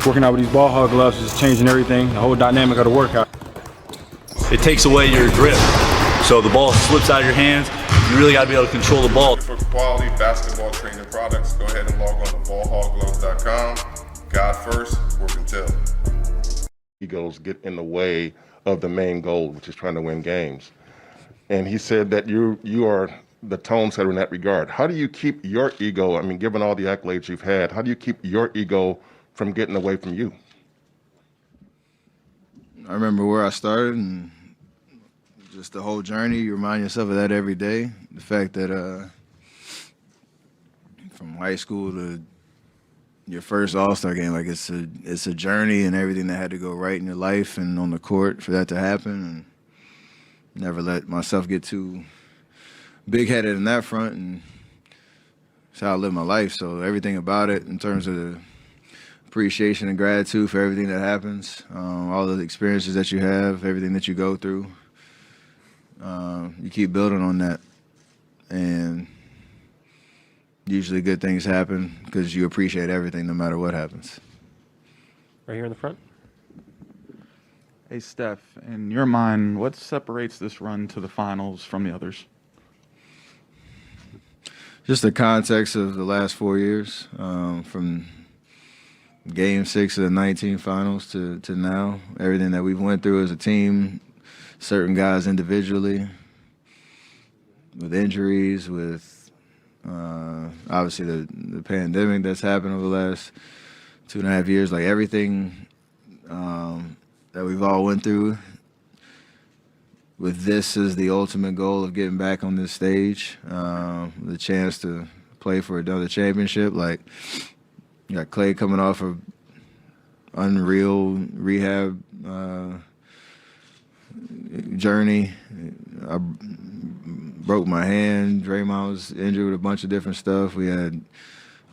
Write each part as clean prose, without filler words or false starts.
Working out with these ball hog gloves is changing everything, the whole dynamic of the workout. It takes away your grip. So the ball slips out of your hands. You really got to be able to control the ball. For quality basketball training products, go ahead and log on to ballhoggloves.com. God first, work until. Egos get in the way of the main goal, which is trying to win games. And he said that you are the tone setter in that regard. How do you keep your ego, I mean, given all the accolades you've had, how do you keep your ego from getting away from you? I remember where I started and just the whole journey. You remind yourself of that every day. The fact that from high school to your first All-Star game, like it's a journey and everything that had to go right in your life and on the court for that to happen. And never let myself get too big-headed in that front, and it's how I live my life. So everything about it in terms of the appreciation and gratitude for everything that happens, all of the experiences that you have, everything that you go through, you keep building on that. And usually good things happen because you appreciate everything no matter what happens. Right here in the front. Hey, Steph, in your mind, what separates this run to the finals from the others? Just the context of the last 4 years, from Game 6 of the 19 finals to now, everything that we've went through as a team, certain guys individually, with injuries, with obviously the pandemic that's happened over the last 2.5 years, like everything that we've all went through, with this as the ultimate goal of getting back on this stage, the chance to play for another championship. Like, you got Clay coming off of unreal rehab journey. I broke my hand. Draymond was injured with a bunch of different stuff. We had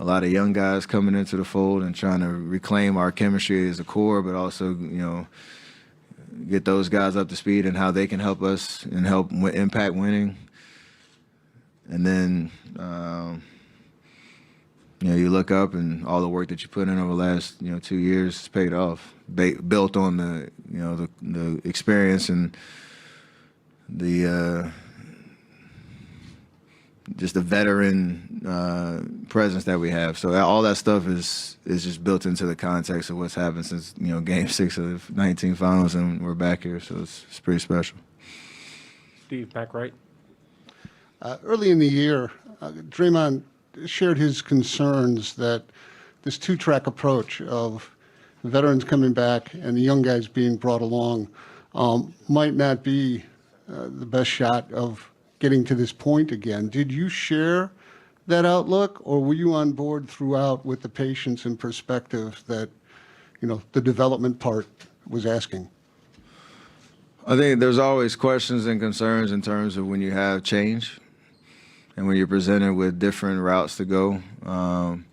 a lot of young guys coming into the fold and trying to reclaim our chemistry as a core, but also, you know, get those guys up to speed and how they can help us and help impact winning. And then, you know, you look up and all the work that you put in over the last, 2 years has paid off, built on the, the experience and the just the veteran presence that we have. So all that stuff is just built into the context of what's happened since, Game 6 of the 19 finals, and we're back here. So it's pretty special. Steve, back right. Early in the year, Draymond shared his concerns that this two-track approach of veterans coming back and the young guys being brought along might not be the best shot of getting to this point again. Did you share that outlook, or were you on board throughout with the patience and perspective that, the development part was asking? I think there's always questions and concerns in terms of when you have change and when you're presented with different routes to go. And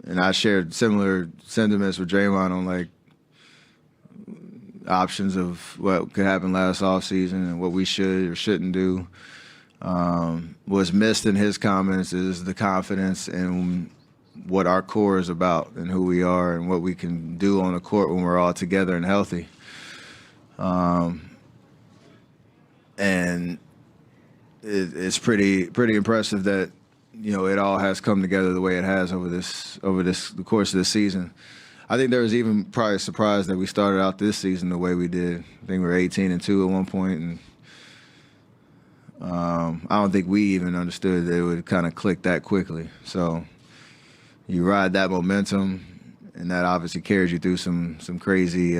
I shared similar sentiments with Draymond on, like, options of what could happen last offseason and what we should or shouldn't do. Was missed in his comments is the confidence in what our core is about and who we are and what we can do on the court when we're all together and healthy. And it's pretty impressive that, it all has come together the way it has over the course of this season. I think there was even probably a surprise that we started out this season the way we did. I think we were 18-2 at one point, and I don't think we even understood that it would kind of click that quickly. So you ride that momentum, and that obviously carries you through some crazy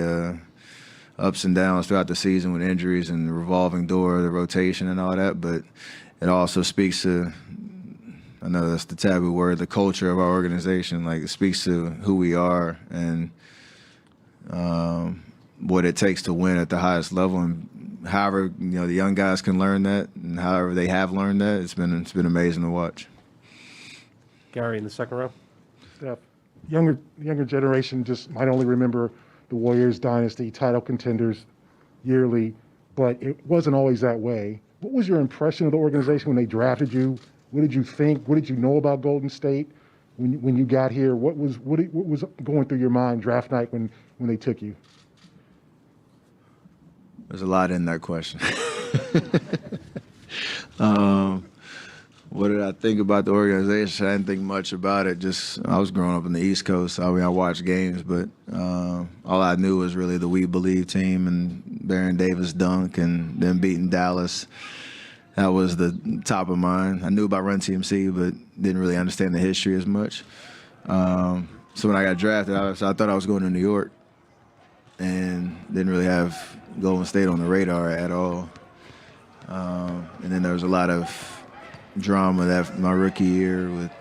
ups and downs throughout the season with injuries and the revolving door, the rotation and all that. But it also speaks to, I know that's the taboo word, the culture of our organization. Like, it speaks to who we are and what it takes to win at the highest level. And however, the young guys can learn that, and however they have learned that, it's been amazing to watch. Gary in the second row. Steph, younger generation just might only remember the Warriors dynasty, title contenders yearly, but it wasn't always that way. What was your impression of the organization when they drafted you? What did you think? What did you know about Golden State? when you got here, what was going through your mind draft night when they took you? There's a lot in that question. What did I think about the organization? I didn't think much about it. Just I was growing up in the East Coast. I mean, I watched games, but all I knew was really the We Believe team and Baron Davis dunk and them beating Dallas. That was the top of mind. I knew about Run TMC, but didn't really understand the history as much. So when I got drafted, I thought I was going to New York, and didn't really have Golden State on the radar at all. And then there was a lot of drama that my rookie year with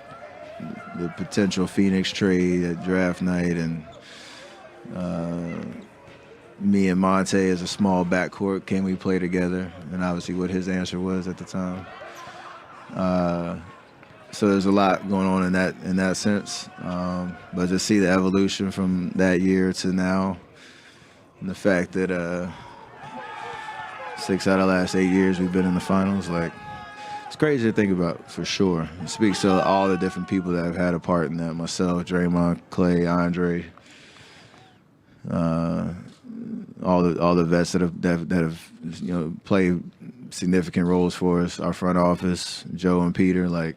the potential Phoenix trade at draft night, and me and Monte as a small backcourt, can we play together? And obviously what his answer was at the time. So there's a lot going on in that sense. But to see the evolution from that year to now, and the fact that 6 out of the last 8 years we've been in the finals, like, it's crazy to think about, for sure. It speaks to all the different people that have had a part in that. Myself, Draymond, Clay, Andre, all the vets that have played significant roles for us. Our front office, Joe and Peter. Like,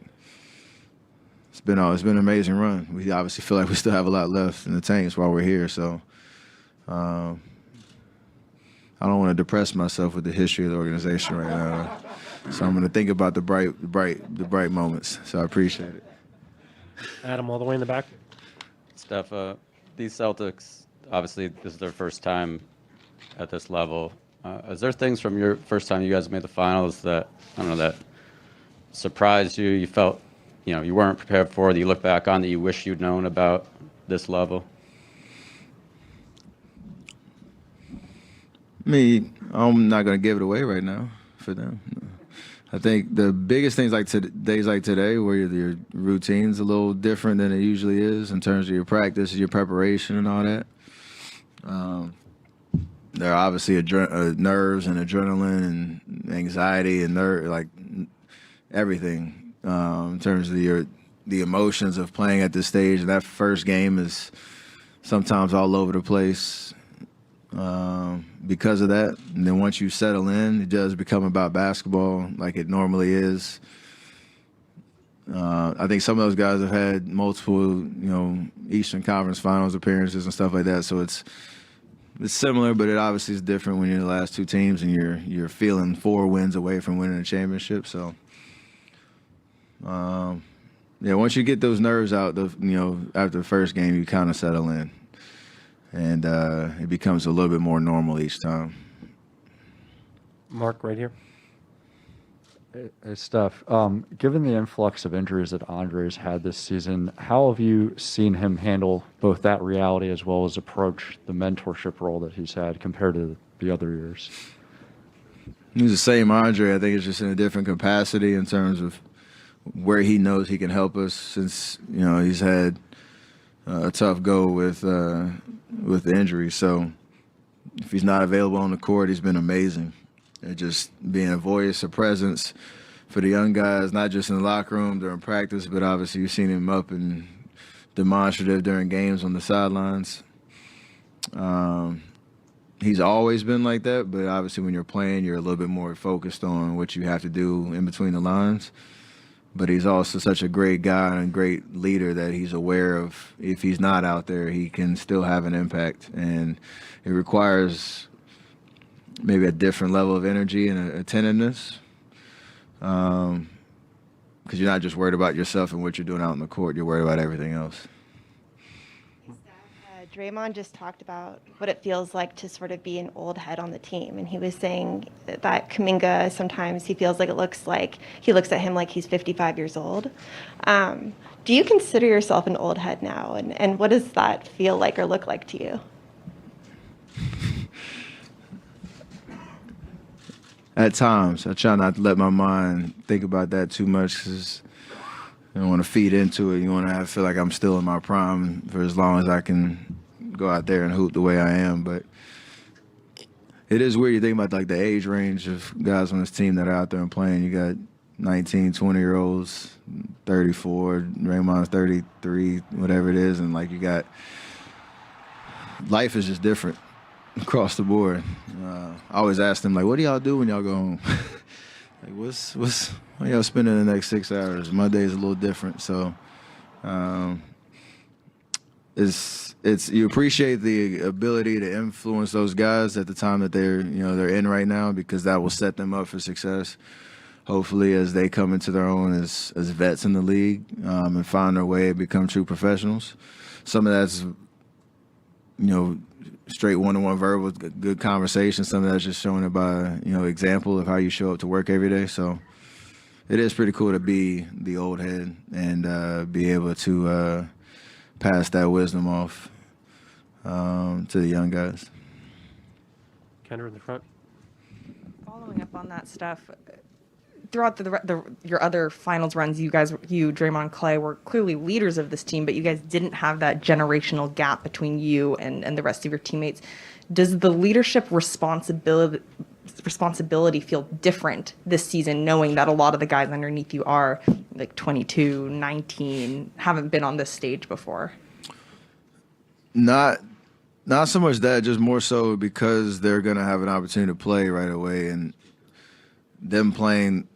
it's been an amazing run. We obviously feel like we still have a lot left in the tanks while we're here. So I don't want to depress myself with the history of the organization right now. So I'm going to think about the bright moments. So I appreciate it. Adam, all the way in the back. Steph, these Celtics, obviously this is their first time at this level. Is there things from your first time you guys made the finals that, I don't know, that surprised you, you felt, you weren't prepared for, that you look back on that you wish you'd known about this level? Me, I'm not going to give it away right now for them. I think the biggest things like days like today, where your routine's a little different than it usually is in terms of your practice, your preparation, and all that. There are obviously nerves and adrenaline and anxiety and everything in terms of the emotions of playing at this stage. And that first game is sometimes all over the place because of that. And then once you settle in, it does become about basketball like it normally is. I think some of those guys have had multiple, Eastern Conference Finals appearances and stuff like that. So it's similar, but it obviously is different when you're the last two teams and you're feeling 4 wins away from winning a championship. So, once you get those nerves out, after the first game, you kind of settle in, and it becomes a little bit more normal each time. Mark, right here. Hey, Steph, given the influx of injuries that Andre's had this season, how have you seen him handle both that reality as well as approach the mentorship role that he's had compared to the other years? He's the same Andre. I think it's just in a different capacity in terms of where he knows he can help us, since he's had a tough go with the injury. So if he's not available on the court, he's been amazing. And just being a voice, a presence for the young guys, not just in the locker room during practice, but obviously you've seen him up and demonstrative during games on the sidelines. He's always been like that, but obviously when you're playing, you're a little bit more focused on what you have to do in between the lines. But he's also such a great guy and great leader that he's aware of, if he's not out there, he can still have an impact. And it requires maybe a different level of energy and attentiveness, because you're not just worried about yourself and what you're doing out on the court. You're worried about everything else. Draymond just talked about what it feels like to sort of be an old head on the team, and he was saying that Kuminga, sometimes he feels like he looks at him like he's 55 years old. Do you consider yourself an old head now, and what does that feel like or look like to you? At times, I try not to let my mind think about that too much, because I don't want to feed into it. You want to feel like I'm still in my prime for as long as I can go out there and hoop the way I am. But it is weird. You think about like the age range of guys on this team that are out there and playing. You got 19, 20-year-olds, 34, Draymond's 33, whatever it is, and like you got life is just different across the board. I always ask them like, what do y'all do when y'all go home? Like, what y'all spending the next 6 hours? My day is a little different, so it's you appreciate the ability to influence those guys at the time that they're in right now, because that will set them up for success. Hopefully, as they come into their own as vets in the league and find their way and become true professionals. Some of that's straight one-on-one verbal, good conversation. Some of that's just showing it by example of how you show up to work every day. So it is pretty cool to be the old head and be able to pass that wisdom off to the young guys. Kendra in the front. Following up on that stuff, throughout your other finals runs, you, Draymond, Clay, were clearly leaders of this team, but you guys didn't have that generational gap between you and the rest of your teammates. Does the leadership responsibility feel different this season, knowing that a lot of the guys underneath you are like 22, 19, haven't been on this stage before? Not so much that, just more so because they're going to have an opportunity to play right away, and them playing,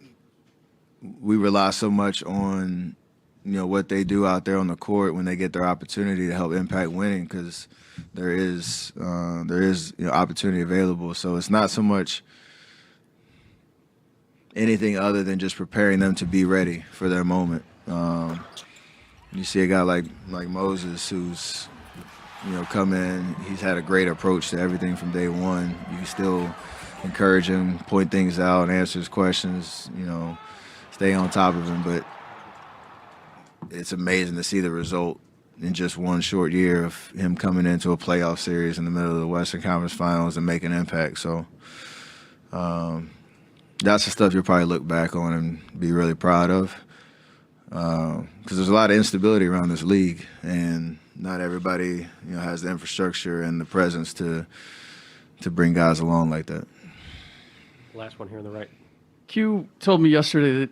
we rely so much on what they do out there on the court when they get their opportunity to help impact winning, because there is opportunity available. So it's not so much anything other than just preparing them to be ready for their moment. You see a guy like Moses, who's come in, he's had a great approach to everything from day one. You can still encourage him, point things out, answer his questions, stay on top of him. But it's amazing to see the result in just one short year of him coming into a playoff series in the middle of the Western Conference Finals and making an impact. So that's the stuff you'll probably look back on and be really proud of, because there's a lot of instability around this league, and not everybody has the infrastructure and the presence to bring guys along like that. Last one here on the right. Q told me yesterday that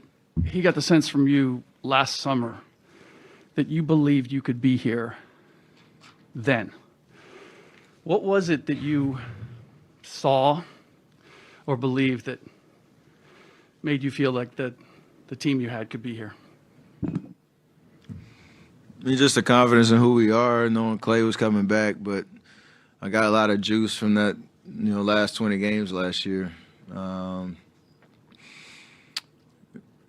he got the sense from you last summer that you believed you could be here then. What was it that you saw or believed that made you feel like that the team you had could be here? Just the confidence in who we are, knowing Clay was coming back, but I got a lot of juice from that, last 20 games last year.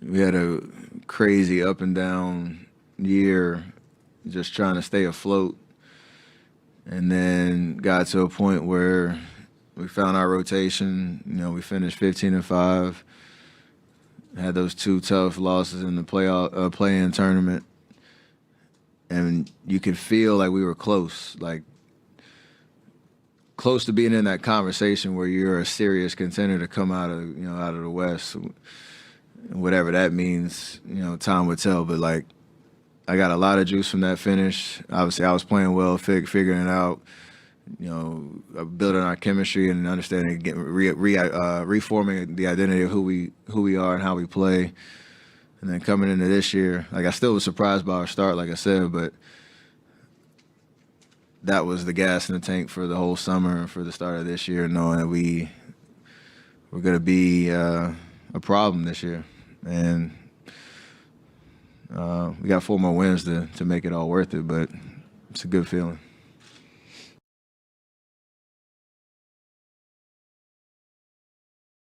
We had a crazy up and down year, just trying to stay afloat, and then got to a point where we found our rotation. We finished 15-5, had those 2 tough losses in the play-in tournament, and you could feel like we were close to being in that conversation where you're a serious contender to come out of the West, whatever that means. Time would tell. But I got a lot of juice from that finish. Obviously, I was playing well, figuring it out. Building our chemistry and understanding, reforming the identity of who we are and how we play. And then coming into this year, I still was surprised by our start, like I said, but that was the gas in the tank for the whole summer and for the start of this year, knowing that we're going to be a problem this year. And we got 4 more wins to make it all worth it, but it's a good feeling.